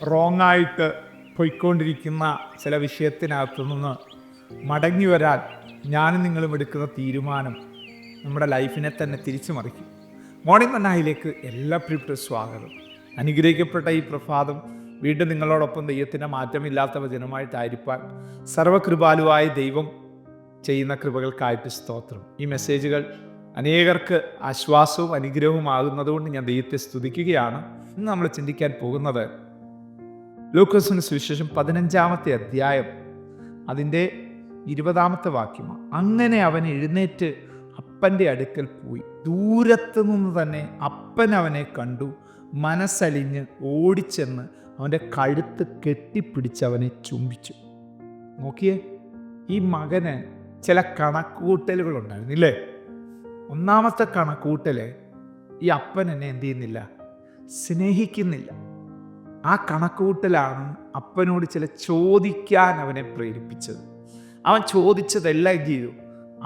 Wrong ആയിട്ട് പോയിക്കൊണ്ടിരിക്കുന്ന ചില വിഷയത്തിനകത്തു നിന്ന് മടങ്ങി വരാൻ ഞാനും നിങ്ങളും എടുക്കുന്ന തീരുമാനം നമ്മുടെ ലൈഫിനെ തന്നെ തിരിച്ചു മറിക്കും. മോർണിംഗ് മന്നായിലേക്ക് എല്ലാ പ്രിയപ്പെട്ട സ്വാഗതം. അനുഗ്രഹിക്കപ്പെട്ട ഈ പ്രഭാതം വീണ്ടും നിങ്ങളോടൊപ്പം ദൈവത്തിൻ്റെ മാറ്റമില്ലാത്ത വചനമായിട്ടായിരിക്കാൻ സർവകൃപാലുവായ ദൈവം ചെയ്യുന്ന കൃപകൾക്കായിട്ട് സ്തോത്രം. ഈ മെസ്സേജുകൾ അനേകർക്ക് ആശ്വാസവും അനുഗ്രഹവും ആകുന്നതുകൊണ്ട് ഞാൻ ദൈവത്തെ സ്തുതിക്കുകയാണ്. ഇന്ന് നമ്മൾ ചിന്തിക്കാൻ പോകുന്നത് ലൂക്കോസിന് സുവിശേഷം 15-ാമത്തെ അധ്യായം അതിൻ്റെ 20-ാമത്തെ വാക്യമാണ്. അങ്ങനെ അവൻ എഴുന്നേറ്റ് അപ്പൻ്റെ അടുക്കൽ പോയി. ദൂരത്തു നിന്ന് തന്നെ അപ്പൻ അവനെ കണ്ടു. മനസ്സലിഞ്ഞ് ഓടിച്ചെന്ന് അവൻ്റെ കഴുത്ത് കെട്ടിപ്പിടിച്ച് അവനെ ചുംബിച്ചു. നോക്കിയേ, ഈ മകന് ചില കണക്കുകൂട്ടലുകളുണ്ടായിരുന്നു ഇല്ലേ? ഒന്നാമത്തെ കണക്കുകൂട്ടൽ, ഈ അപ്പൻ എന്നെ എന്ത് ചെയ്യുന്നില്ല, സ്നേഹിക്കുന്നില്ല. ആ കണക്കുകൂട്ടലാണ് അപ്പനോട് ചില ചോദിക്കാൻ അവനെ പ്രേരിപ്പിച്ചത്. അവൻ ചോദിച്ചതെല്ലാം ചെയ്തു,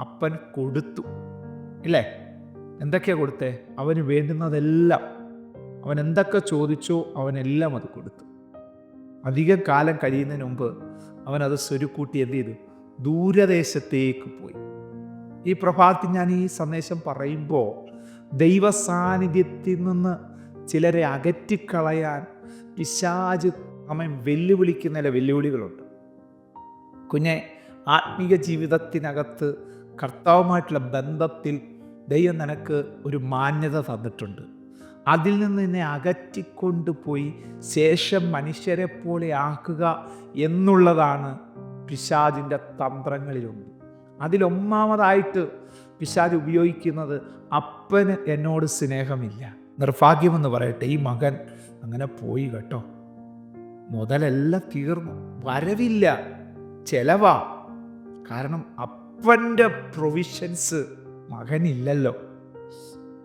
അപ്പൻ കൊടുത്തു ഇല്ലേ? എന്തൊക്കെയാ കൊടുത്തേ? അവന് വേണ്ടുന്നതെല്ലാം, അവൻ എന്തൊക്കെ ചോദിച്ചോ അവനെല്ലാം അത് കൊടുത്തു. അധികം കാലം കഴിയുന്നതിന് മുമ്പ് അവനത് സ്വരുക്കൂട്ടി എന്ത് ചെയ്തു? ദൂരദേശത്തേക്ക് പോയി. ഈ പ്രഭാതത്തിൽ ഞാൻ ഈ സന്ദേശം പറയുമ്പോൾ ദൈവ സാന്നിധ്യത്തിൽ നിന്ന് ചിലരെ അകറ്റിക്കളയാൻ പിശാച് നമ്മെ വെല്ലുവിളിക്കുന്ന ചില വെല്ലുവിളികളുണ്ട്. കുഞ്ഞെ, ആത്മീക ജീവിതത്തിനകത്ത് കർത്താവുമായിട്ടുള്ള ബന്ധത്തിൽ ദൈവം നിനക്ക് ഒരു മാന്യത തന്നിട്ടുണ്ട്. അതിൽ നിന്ന് നിന്നെ അകറ്റിക്കൊണ്ടുപോയി ശേഷം മനുഷ്യരെ പോലെ ആക്കുക എന്നുള്ളതാണ് പിശാചിൻ്റെ തന്ത്രങ്ങളിലൊന്ന്. അതിലൊന്നാമതായിട്ട് പിശാച് ഉപയോഗിക്കുന്നത്, അപ്പന് എന്നോട് സ്നേഹമില്ല. നിർഭാഗ്യമെന്ന് പറയട്ടെ, ഈ മകൻ അങ്ങനെ പോയി കേട്ടോ. മുതലെല്ലാം തീർന്നു, വരവില്ല, ചെലവാ. കാരണം അപ്പൻ്റെ പ്രൊവിഷൻസ് മകനില്ലല്ലോ.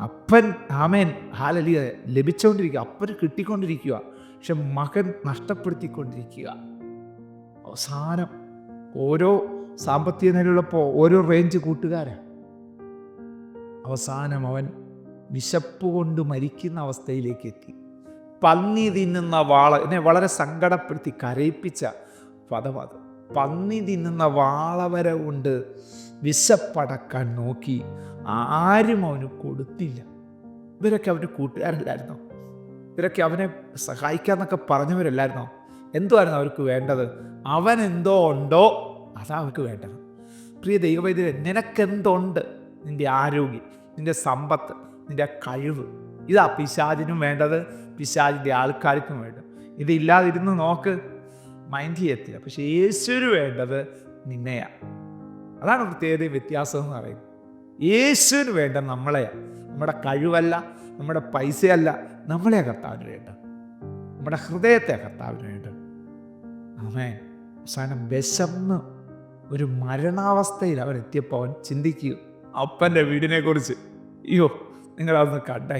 അപ്പൻ ആമേൻ ഹാലലിയ ലഭിച്ചുകൊണ്ടിരിക്കുക, അപ്പന് കിട്ടിക്കൊണ്ടിരിക്കുക, പക്ഷെ മകൻ നഷ്ടപ്പെടുത്തിക്കൊണ്ടിരിക്കുക. അവസാനം ഓരോ സാമ്പത്തിക നിലയുള്ളപ്പോൾ ഓരോ റേഞ്ച് കൂട്ടുകാരാണ്. അവസാനം അവൻ വിശപ്പ് കൊണ്ട് മരിക്കുന്ന അവസ്ഥയിലേക്ക് എത്തി. പന്നി തിന്നുന്ന വാള, എന്നെ വളരെ സങ്കടപ്പെടുത്തി കരയിപ്പിച്ച പദം അത്. പന്നി തിന്നുന്ന വാള വരെ കൊണ്ട് വിശപ്പടക്കാൻ നോക്കി, ആരും അവന് കൊടുത്തില്ല. ഇവരൊക്കെ അവൻ്റെ കൂട്ടുകാരല്ലായിരുന്നോ? ഇവരൊക്കെ അവനെ സഹായിക്കാന്നൊക്കെ പറഞ്ഞവരല്ലായിരുന്നോ? എന്തുമായിരുന്നു അവർക്ക് വേണ്ടത്? അവൻ എന്തോ ഉണ്ടോ അതാ അവർക്ക് വേണ്ടത്. പ്രിയ ദൈവവൈദ്യരെ, നിനക്കെന്തുണ്ട്? നിൻ്റെ ആരോഗ്യം, നിൻ്റെ സമ്പത്ത്, നിൻ്റെ കഴിവ്, ഇതാ പിശാചിനും വേണ്ടത്, പിശാചിൻ്റെ ആൾക്കാർക്കും വേണ്ടത്. ഇതില്ലാതിരുന്ന് നോക്ക്, മൈൻഡ് ചെയ്യത്തില്ല. പക്ഷെ യേശുവിന് വേണ്ടത് നിന്നെയാണ്. അതാണ് പ്രത്യേകത, വ്യത്യാസം എന്ന് പറയുന്നത്. യേശുവിന് വേണ്ട നമ്മളെയാണ്, നമ്മുടെ കഴിവല്ല, നമ്മുടെ പൈസയല്ല, നമ്മളെ കർത്താവിന് വേണ്ട, നമ്മുടെ ഹൃദയത്തെ കർത്താവിന് വേണ്ട. ആമേൻ. അവസാനം വിശന്ന് ഒരു മരണാവസ്ഥയിൽ അവൻ എത്തിയപ്പോൾ അവൻ ചിന്തിക്കുക അപ്പൻ്റെ വീടിനെ കുറിച്ച്. അയ്യോ, നിങ്ങളതൊന്ന് കണ്ടേ.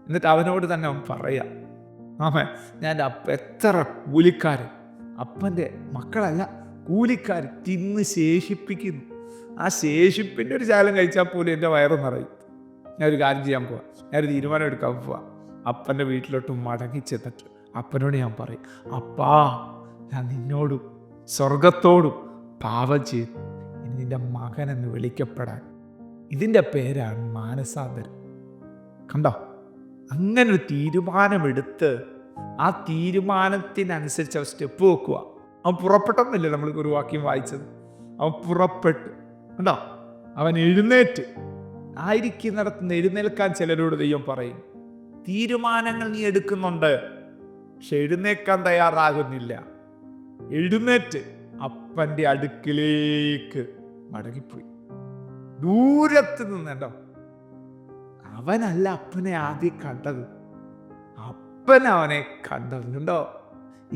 എന്നിട്ട് അവനോട് തന്നെ അവൻ പറയാം, ആമേൻ, ഞാൻ എത്ര കൂലിക്കാർ, അപ്പൻ്റെ മക്കളല്ല, കൂലിക്കാർ തിന്ന് ശേഷിപ്പിക്കുന്നു. ആ ശേഷിപ്പിൻ്റെ ഒരു ശാലം കഴിച്ചാൽ പോലും എൻ്റെ വയറ് നിറയും. ഞാനൊരു കാര്യം ചെയ്യാൻ പോവാം, ഞാനൊരു തീരുമാനം എടുക്കാൻ പോവാം. അപ്പൻ്റെ വീട്ടിലോട്ട് മടങ്ങിച്ചെന്നിട്ട് അപ്പനോട് ഞാൻ പറയും, അപ്പാ, ഞാൻ നിന്നോടും സ്വർഗത്തോടും പാപം ചെയ്തു, ഇനി നിൻ്റെ മകനെന്ന് വിളിക്കപ്പെടാൻ. ഇതിൻ്റെ പേരാണ് മാനസാന്തരം. കണ്ടോ? അങ്ങനൊരു തീരുമാനമെടുത്ത് ആ തീരുമാനത്തിനനുസരിച്ച് അവൻ സ്റ്റെപ്പ് വെക്കുക. അവൻ പുറപ്പെട്ടെന്നില്ല നമ്മൾ ഒരു വാക്യം വായിച്ചത്. അവൻ പുറപ്പെട്ടു. കണ്ടോ? അവൻ എഴുന്നേറ്റ്. ആയിരിക്കുന്നിടത്ത് നിന്ന് എഴുന്നേൽക്കാൻ ചിലരോട് ദൈവം പറയും. തീരുമാനങ്ങൾ നീ എടുക്കുന്നുണ്ട്, പക്ഷെ എഴുന്നേക്കാൻ തയ്യാറാകുന്നില്ല. എഴുന്നേറ്റ് അപ്പൻ്റെ അടുക്കിലേക്ക് മടങ്ങിപ്പോയി. ദൂരത്ത് നിന്നുണ്ടോ, അവനല്ല അപ്പനെ ആദ്യം കണ്ടത്, അപ്പൻ അവനെ കണ്ടതുണ്ടോ?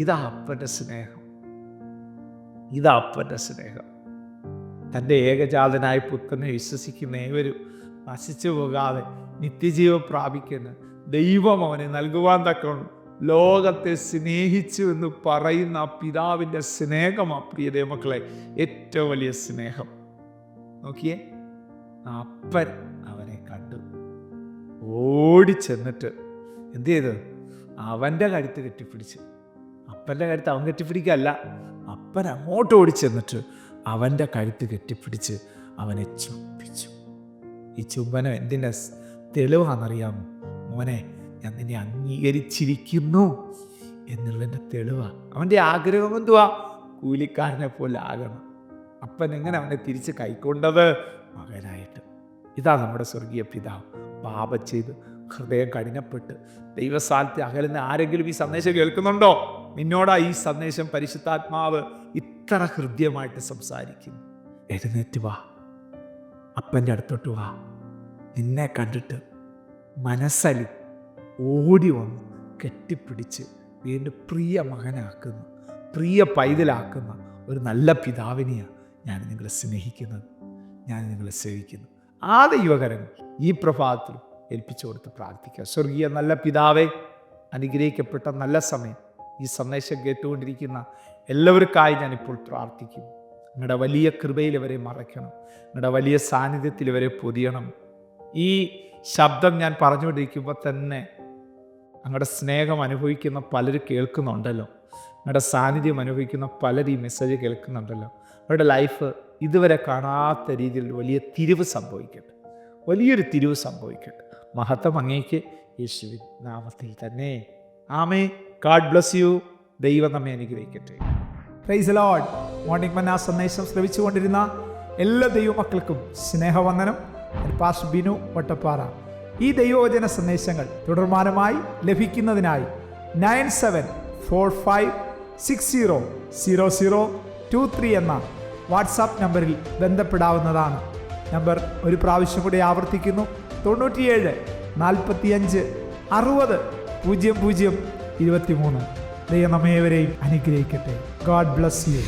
ഇതാ അപ്പൻ്റെ സ്നേഹം, ഇതാ അപ്പൻ്റെ സ്നേഹം. തൻ്റെ ഏകജാതനായ പുത്രനെ വിശ്വസിക്കുന്ന ഏവരും നശിച്ചു പോകാതെ നിത്യജീവൻ പ്രാപിക്കുന്ന ദൈവം അവനെ നൽകുവാൻ തക്കവണ്ണം ലോകത്തെ സ്നേഹിച്ചു എന്ന് പറയുന്ന ആ പിതാവിൻ്റെ സ്നേഹമാ പ്രിയ ദൈവമക്കളെ ഏറ്റവും വലിയ സ്നേഹം. നോക്കിയേ, അപ്പൻ അവനെ കണ്ടു, ഓടിച്ചെന്നിട്ട് എന്ത് ചെയ്തു? അവൻ്റെ കഴുത്ത് കെട്ടിപ്പിടിച്ച് അപ്പൻ്റെ കഴുത്ത് അവൻ കെട്ടിപ്പിടിക്കല്ല, അപ്പൻ അങ്ങോട്ട് ഓടിച്ചെന്നിട്ട് അവൻ്റെ കഴുത്ത് കെട്ടിപ്പിടിച്ച് അവനെ ചുംബിച്ചു. ഈ ചുംബനം എന്തിൻ്റെ തെളിവാണെന്നറിയാമോ? മോനെ, ഞാൻ നിന്നെ അംഗീകരിച്ചിരിക്കുന്നു എന്നുള്ളതിൻ്റെ തെളിവാണ്. അവൻ്റെ ആഗ്രഹം എന്തുവാ? കൂലിക്കാരനെ പോലെ ആകണം. അപ്പൻ എങ്ങനെ അവനെ തിരിച്ച് കൈക്കൊണ്ടത്? മകനായിട്ട്. ഇതാ നമ്മുടെ സ്വർഗീയ പിതാവ്. പാപം ചെയ്ത് ഹൃദയം കഠിനപ്പെട്ട് ദൈവസ്ഥാനത്ത് അകലുന്ന ആരെങ്കിലും ഈ സന്ദേശം കേൾക്കുന്നുണ്ടോ? നിന്നോടാ ഈ സന്ദേശം പരിശുദ്ധാത്മാവ് ഇത്ര ഹൃദ്യമായിട്ട് സംസാരിക്കുന്നു. എഴുന്നേറ്റ് വാ, അപ്പൻ്റെ അടുത്തോട്ട് വാ. നിന്നെ കണ്ടിട്ട് മനസ്സലി ഓടി വന്ന് കെട്ടിപ്പിടിച്ച് വീണ്ടും പ്രിയ മകനാക്കുന്ന, പ്രിയ പൈതലാക്കുന്ന ഒരു നല്ല പിതാവിനെയാണ് ഞാൻ നിങ്ങളെ സ്നേഹിക്കുന്നത്, ഞാൻ നിങ്ങളെ സേവിക്കുന്നു. ആ ദൈവകരങ്ങൾ ഈ പ്രഭാതത്തിൽ ഏൽപ്പിച്ചു കൊടുത്ത് പ്രാർത്ഥിക്കുക. സ്വർഗീയ നല്ല പിതാവേ, അനുഗ്രഹിക്കപ്പെട്ട നല്ല സമയം ഈ സന്ദേശം കേട്ടുകൊണ്ടിരിക്കുന്ന എല്ലാവർക്കായി ഞാനിപ്പോൾ പ്രാർത്ഥിക്കുന്നു. നിങ്ങളുടെ വലിയ കൃപയിൽ ഇവരെ മറയ്ക്കണം, നിങ്ങളുടെ വലിയ സാന്നിധ്യത്തിൽ ഇവരെ പൊതിയണം. ഈ ശബ്ദം ഞാൻ പറഞ്ഞുകൊണ്ടിരിക്കുമ്പോൾ തന്നെ നിങ്ങളുടെ സ്നേഹം അനുഭവിക്കുന്ന പലരും കേൾക്കുന്നുണ്ടല്ലോ, നിങ്ങളുടെ സാന്നിധ്യം അനുഭവിക്കുന്ന പലരും ഈ മെസ്സേജ് കേൾക്കുന്നുണ്ടല്ലോ. അവരുടെ ലൈഫ് ഇതുവരെ കാണാത്ത രീതിയിൽ വലിയ തിരിവ് സംഭവിക്കട്ടെ, വലിയൊരു തിരിവ് സംഭവിക്കട്ടെ. മഹത്വം അങ്ങേക്ക് യേശുവിൻ നാമത്തിൽ തന്നെ. ആമേൻ. God bless you. ദൈവം നമ്മെ അനുഗ്രഹിക്കട്ടെ. Praise the Lord. മോർണിംഗ് മന്ന സന്ദേശം ശ്രവിച്ചുകൊണ്ടിരുന്ന എല്ലാ ദൈവമക്കൾക്കും സ്നേഹവന്ദനം. പാസ്റ്റർ ബിനു വട്ടപ്പാറ. ഈ ദൈവവചന സന്ദേശങ്ങൾ തുടർമാനമായി ലഭിക്കുന്നതിനായി 9745600023 എന്ന വാട്സാപ്പ് നമ്പറിൽ ബന്ധപ്പെടാവുന്നതാണ്. നമ്പർ ഒരു പ്രാവശ്യം കൂടി ആവർത്തിക്കുന്നു: 97 45 60 00 23. ദൈവം നമ്മേവരെയും അനുഗ്രഹിക്കട്ടെ. God bless you.